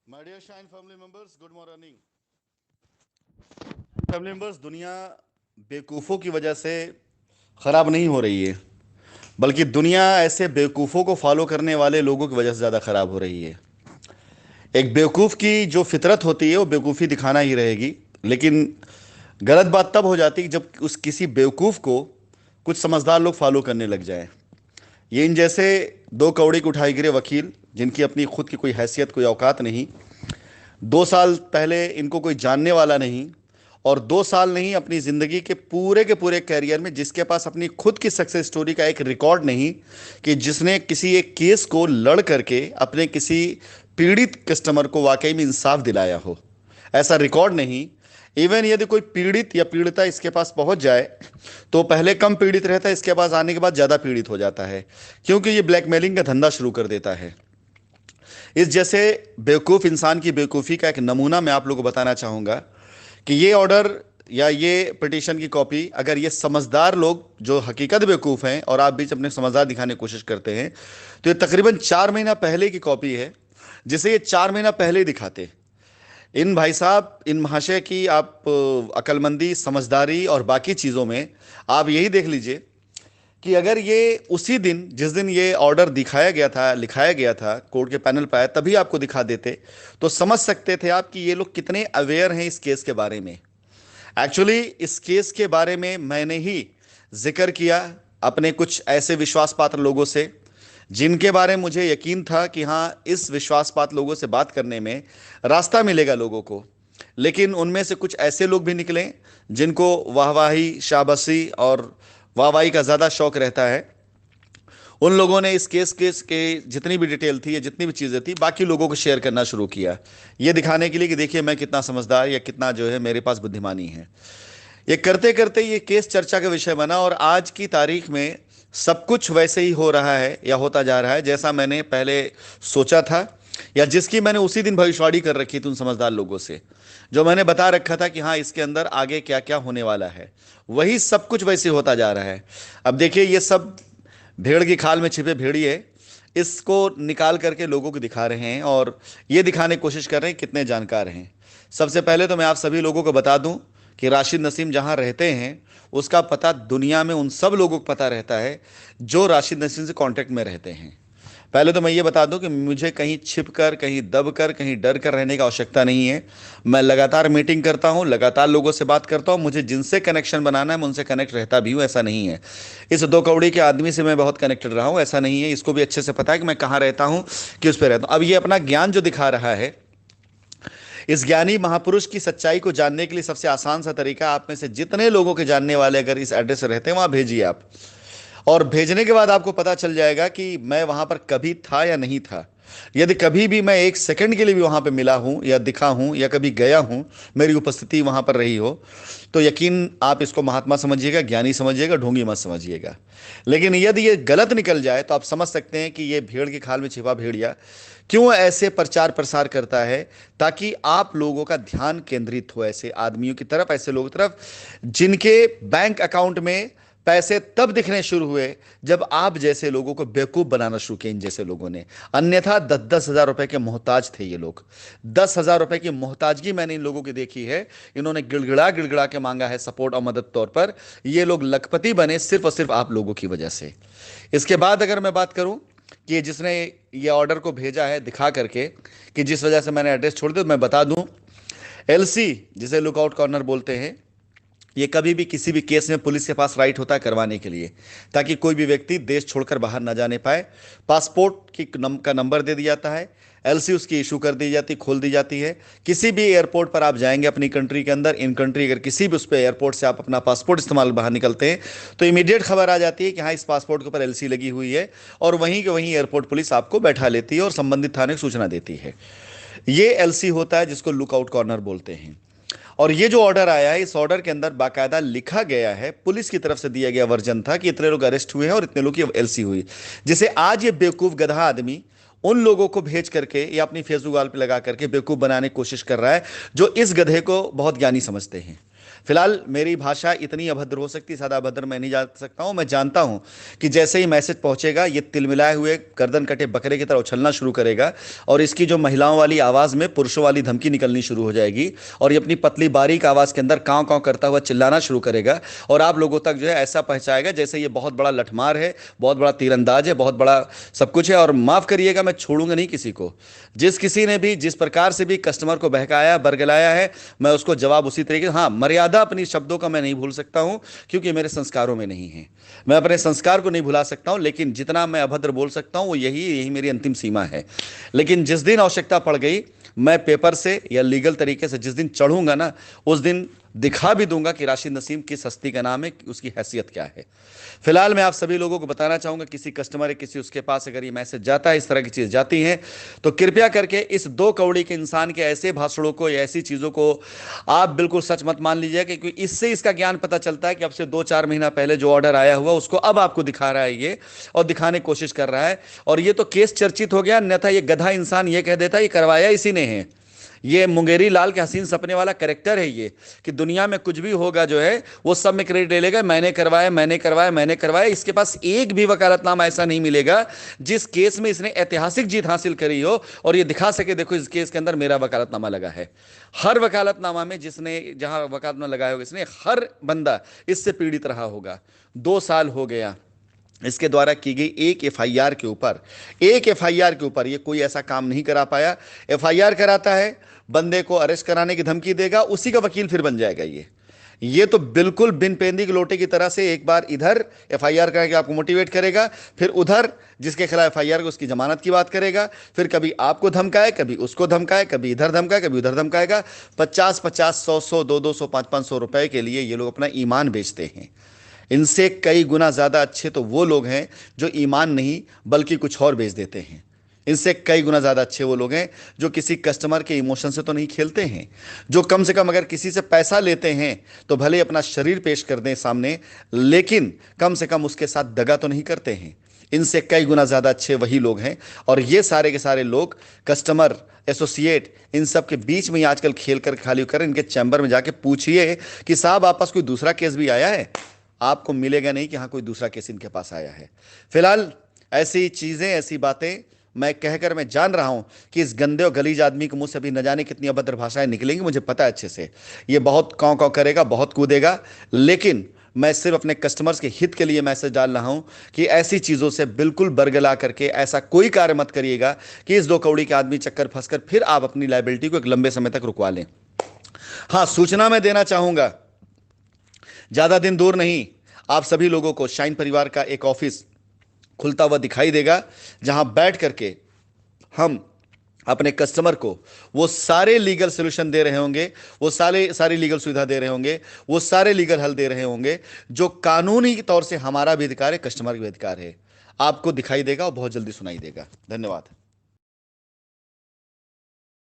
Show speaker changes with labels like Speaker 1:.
Speaker 1: My dear shine family members, good morning. Family members, दुनिया बेवकूफ़ों की वजह से ख़राब नहीं हो रही है, बल्कि दुनिया ऐसे बेवकूफ़ों को फॉलो करने वाले लोगों की वजह से ज़्यादा ख़राब हो रही है। एक बेवकूफ़ की जो फितरत होती है वो बेवकूफ़ी दिखाना ही रहेगी, लेकिन गलत बात तब हो जाती है जब उस किसी बेवकूफ़ को कुछ समझदार लोग फॉलो करने लग जाएं। ये इन जैसे दो कौड़ी के उठाए गिरे वकील, जिनकी अपनी खुद की कोई हैसियत, कोई औकात नहीं। 2 साल पहले इनको कोई जानने वाला नहीं, और 2 साल नहीं, अपनी ज़िंदगी के पूरे कैरियर में जिसके पास अपनी खुद की सक्सेस स्टोरी का एक रिकॉर्ड नहीं, कि जिसने किसी एक केस को लड़ करके अपने किसी पीड़ित कस्टमर को वाकई में इंसाफ दिलाया हो, ऐसा रिकॉर्ड नहीं। इवन यदि कोई पीड़ित या पीड़िता इसके पास पहुंच जाए तो पहले कम पीड़ित रहता है, इसके पास आने के बाद ज़्यादा पीड़ित हो जाता है, क्योंकि ये ब्लैकमेलिंग का धंधा शुरू कर देता है। इस जैसे बेवकूफ़ इंसान की बेवकूफ़ी का एक नमूना मैं आप लोगों को बताना चाहूँगा कि ये ऑर्डर या ये पिटीशन की कॉपी, अगर ये समझदार लोग जो हकीकत बेवकूफ़ हैं और आप बीच अपने समझदार दिखाने की कोशिश करते हैं, तो ये तकरीबन 4 महीना पहले की कॉपी है, जिसे ये 4 महीना पहले ही दिखाते। इन भाई साहब, इन महाशय की आप अक्लमंदी, समझदारी और बाकी चीज़ों में आप यही देख लीजिए कि अगर ये उसी दिन, जिस दिन ये ऑर्डर दिखाया गया था, लिखाया गया था, कोर्ट के पैनल पर आया, तभी आपको दिखा देते, तो समझ सकते थे आप कि ये लोग कितने अवेयर हैं इस केस के बारे में। एक्चुअली इस केस के बारे में मैंने ही जिक्र किया अपने कुछ ऐसे विश्वास पात्र लोगों से, जिनके बारे में मुझे यकीन था कि हाँ, इस विश्वास पात्र लोगों से बात करने में रास्ता मिलेगा लोगों को। लेकिन उनमें से कुछ ऐसे लोग भी निकले जिनको वाहवाही, शाबाशी और वाहवाही का ज़्यादा शौक रहता है। उन लोगों ने इस केस के जितनी भी डिटेल थी या जितनी भी चीज़ें थी, बाकी लोगों को शेयर करना शुरू किया, ये दिखाने के लिए कि देखिए मैं कितना समझदार या कितना जो है मेरे पास बुद्धिमानी है। ये करते करते ये केस चर्चा का विषय बना, और आज की तारीख में सब कुछ वैसे ही हो रहा है या होता जा रहा है जैसा मैंने पहले सोचा था, या जिसकी मैंने उसी दिन भविष्यवाणी कर रखी थी उन समझदार लोगों से, जो मैंने बता रखा था कि हाँ, इसके अंदर आगे क्या क्या होने वाला है। वही सब कुछ वैसे होता जा रहा है। अब देखिए, ये सब भेड़ की खाल में छिपे भेड़िए इसको निकाल करके लोगों को दिखा रहे हैं, और ये दिखाने की कोशिश कर रहे हैं कितने जानकार हैं। सबसे पहले तो मैं आप सभी लोगों को बता दूं कि राशिद नसीम जहां रहते हैं, उसका पता दुनिया में उन सब लोगों को पता रहता है जो राशिद नसीम से कांटेक्ट में रहते हैं। पहले तो मैं ये बता दूं कि मुझे कहीं छिप कर, कहीं दब कर, कहीं डर कर रहने की आवश्यकता नहीं है। मैं लगातार मीटिंग करता हूं, लगातार लोगों से बात करता हूं, मुझे जिनसे कनेक्शन बनाना है मैं उनसे कनेक्ट रहता भी हूं, ऐसा नहीं है। इस दो कौड़ी के आदमी से मैं बहुत कनेक्टेड रहा हूं, ऐसा नहीं है। इसको भी अच्छे से पता है कि मैं कहाँ रहता हूं, किस पे रहता हूं। अब ये अपना ज्ञान जो दिखा रहा है, इस ज्ञानी महापुरुष की सच्चाई को जानने के लिए सबसे आसान सा तरीका, आप में से जितने लोगों के जानने वाले अगर इस एड्रेस से रहते हैं वहां भेजिए आप, और भेजने के बाद आपको पता चल जाएगा कि मैं वहां पर कभी था या नहीं था। यदि कभी भी मैं 1 सेकंड के लिए भी वहां पर मिला हूं या दिखा हूं या कभी गया हूं, मेरी उपस्थिति वहां पर रही हो, तो यकीन आप इसको महात्मा समझिएगा, ज्ञानी समझिएगा, ढोंगी मत समझिएगा। लेकिन यदि ये गलत निकल जाए तो आप समझ सकते हैं कि ये भेड़ की खाल में छिपा भेड़िया क्यों ऐसे प्रचार प्रसार करता है, ताकि आप लोगों का ध्यान केंद्रित हो ऐसे आदमियों की तरफ, ऐसे लोगों की तरफ जिनके बैंक अकाउंट में पैसे तब दिखने शुरू हुए जब आप जैसे लोगों को बेवकूफ बनाना शुरू किया इन जैसे लोगों ने। अन्यथा 10-10 हज़ार रुपए के मोहताज थे ये लोग। 10 हज़ार रुपए की मोहताजगी मैंने इन लोगों की देखी है। इन्होंने गिड़गिड़ा गिड़गिड़ा के मांगा है सपोर्ट और मदद तौर पर। ये लोग लखपति बने सिर्फ और सिर्फ आप लोगों की वजह से। इसके बाद अगर मैं बात करूं कि जिसने ये ऑर्डर को भेजा है दिखा करके कि जिस वजह से मैंने एड्रेस छोड़ दिया, तो मैं बता दूं, एलसी जिसे लुकआउट कॉर्नर बोलते हैं, ये कभी भी किसी भी केस में पुलिस के पास राइट होता है करवाने के लिए, ताकि कोई भी व्यक्ति देश छोड़कर बाहर ना जाने पाए। पासपोर्ट का नंबर दे दिया जाता है, एलसी उसकी इशू कर दी जाती, खोल दी जाती है। किसी भी एयरपोर्ट पर आप जाएंगे अपनी कंट्री के अंदर, इन कंट्री अगर किसी भी उस पर एयरपोर्ट से आप अपना पासपोर्ट इस्तेमाल बाहर निकलते हैं, तो इमीडिएट खबर आ जाती है कि हाँ, इस पासपोर्ट के ऊपर एलसी लगी हुई है, और वहीं के वहीं एयरपोर्ट पुलिस आपको बैठा लेती है और संबंधित थाने को सूचना देती है। ये एलसी होता है जिसको लुकआउट कॉर्नर बोलते हैं। और ये जो ऑर्डर आया है, इस ऑर्डर के अंदर बाकायदा लिखा गया है, पुलिस की तरफ से दिया गया वर्जन था कि इतने लोग अरेस्ट हुए हैं और इतने लोग की एलसी हुई, जिसे आज ये बेवकूफ गधा आदमी उन लोगों को भेज करके या अपनी फेसबुक वाल पे लगा करके बेवकूफ बनाने की कोशिश कर रहा है, जो इस गधे को बहुत ज्ञानी समझते हैं। फिलहाल मेरी भाषा इतनी अभद्र हो सकती है, ज़्यादा अभद्र मैं नहीं जा सकता हूँ। मैं जानता हूँ कि जैसे ही मैसेज पहुंचेगा ये तिलमिलाए हुए गर्दन कटे बकरे की तरह उछलना शुरू करेगा और इसकी जो महिलाओं वाली आवाज़ में पुरुषों वाली धमकी निकलनी शुरू हो जाएगी और ये अपनी पतली बारीक आवाज़ के अंदर काँव काँव करता हुआ चिल्लाना शुरू करेगा और आप लोगों तक जो है ऐसा पहुंचाएगा जैसे ये बहुत बड़ा लठमार है, बहुत बड़ा तीरंदाज है, बहुत बड़ा सब कुछ है। और माफ़ करिएगा, मैं छोड़ूंगा नहीं किसी को। जिस किसी ने भी जिस प्रकार से भी कस्टमर को बहकाया बरगलाया है, मैं उसको जवाब उसी तरीके। हाँ, मर्यादा अपनी शब्दों का मैं नहीं भूल सकता हूं क्योंकि मेरे संस्कारों में नहीं है। मैं अपने संस्कार को नहीं भुला सकता हूं, लेकिन जितना मैं अभद्र बोल सकता हूं वो यही यही मेरी अंतिम सीमा है। लेकिन जिस दिन आवश्यकता पड़ गई, मैं पेपर से या लीगल तरीके से जिस दिन चढ़ूंगा ना, उस दिन दिखा भी दूंगा कि राशिद नसीम किस हस्ती का नाम है, उसकी हैसियत क्या है। फिलहाल मैं आप सभी लोगों को बताना चाहूंगा, किसी कस्टमर है, किसी उसके पास अगर ये मैसेज जाता है, इस तरह की चीज़ जाती हैं, तो कृपया करके इस दो कौड़ी के इंसान के ऐसे भाषणों को या ऐसी चीज़ों को आप बिल्कुल सच मत मान लीजिए, क्योंकि इससे इसका ज्ञान पता चलता है कि अब से 2-4 महीना पहले जो ऑर्डर आया हुआ उसको अब आपको दिखा रहा है ये, और दिखाने की कोशिश कर रहा है। और ये तो केस चर्चित हो गया, अन्यथा ये गधा इंसान ये कह देता ये करवाया इसी ने है। ये मुंगेरी लाल के हसीन सपने वाला कैरेक्टर है ये, कि दुनिया में कुछ भी होगा जो है वो सब में क्रेडिट ले लेगा, मैंने करवाया मैंने करवाया मैंने करवाया। इसके पास एक भी वकालतनामा ऐसा नहीं मिलेगा जिस केस में इसने ऐतिहासिक जीत हासिल करी हो और ये दिखा सके देखो इस केस के अंदर मेरा वकालतनामा लगा है। हर वकालतनामा में जिसने जहां वकालतनामा लगाया होगा इसने, हर बंदा इससे पीड़ित रहा होगा। 2 साल हो गया इसके द्वारा की गई एक एफआईआर के ऊपर ये कोई ऐसा काम नहीं करा पाया। एफआईआर कराता है, बंदे को अरेस्ट कराने की धमकी देगा, उसी का वकील फिर बन जाएगा ये तो बिल्कुल बिन पेंदी के लोटे की तरह से एक बार इधर एफआईआर करके आपको मोटिवेट करेगा, फिर उधर जिसके खिलाफ एफआईआर को उसकी जमानत की बात करेगा, फिर कभी आपको धमकाए, कभी उसको धमकाए, कभी इधर धमकाए, कभी उधर धमकाएगा। 50-50, 100-100, 200-200, 500-500 रुपए के लिए ये लोग अपना ईमान बेचते हैं। इनसे कई गुना ज़्यादा अच्छे तो वो लोग हैं जो ईमान नहीं बल्कि कुछ और बेच देते हैं। इनसे कई गुना ज़्यादा अच्छे वो लोग हैं जो किसी कस्टमर के इमोशन से तो नहीं खेलते हैं, जो कम से कम अगर किसी से पैसा लेते हैं तो भले अपना शरीर पेश कर दें सामने, लेकिन कम से कम उसके साथ दगा तो नहीं करते हैं। इनसे कई गुना ज़्यादा अच्छे वही लोग हैं। और ये सारे के सारे लोग कस्टमर एसोसिएट इन सब के बीच में ही आजकल खेल कर खाली कर, इनके चैम्बर में जाके पूछिए कि साहब आप पास कोई दूसरा केस भी आया है, आपको मिलेगा नहीं कि हाँ कोई दूसरा केस इनके पास आया है। फिलहाल ऐसी चीज़ें ऐसी बातें मैं कहकर मैं जान रहा हूं कि इस गंदे और गलीज आदमी के मुंह से अभी न जाने कितनी अभद्र भाषाएं निकलेंगी, मुझे पता है अच्छे से। ये बहुत काँव काँव करेगा, बहुत कूदेगा, लेकिन मैं सिर्फ अपने कस्टमर्स के हित के लिए मैसेज डाल रहा हूं कि ऐसी चीज़ों से बिल्कुल बरगला करके ऐसा कोई कार्य मत करिएगा कि इस 2 कौड़ी के आदमी चक्कर फंसकर फिर आप अपनी लायबिलिटी को एक लंबे समय तक रुकवा लें। हाँ, सूचना मैं देना चाहूंगा, ज़्यादा दिन दूर नहीं, आप सभी लोगों को शाइन परिवार का एक ऑफिस खुलता हुआ दिखाई देगा, जहां बैठ करके हम अपने कस्टमर को वो सारे लीगल सोल्यूशन दे रहे होंगे, वो सारी लीगल सुविधा दे रहे होंगे, वो सारे लीगल हल दे रहे होंगे जो कानूनी तौर से हमारा भी अधिकार है, कस्टमर का भी अधिकार है। आपको दिखाई देगा और बहुत जल्दी सुनाई देगा। धन्यवाद।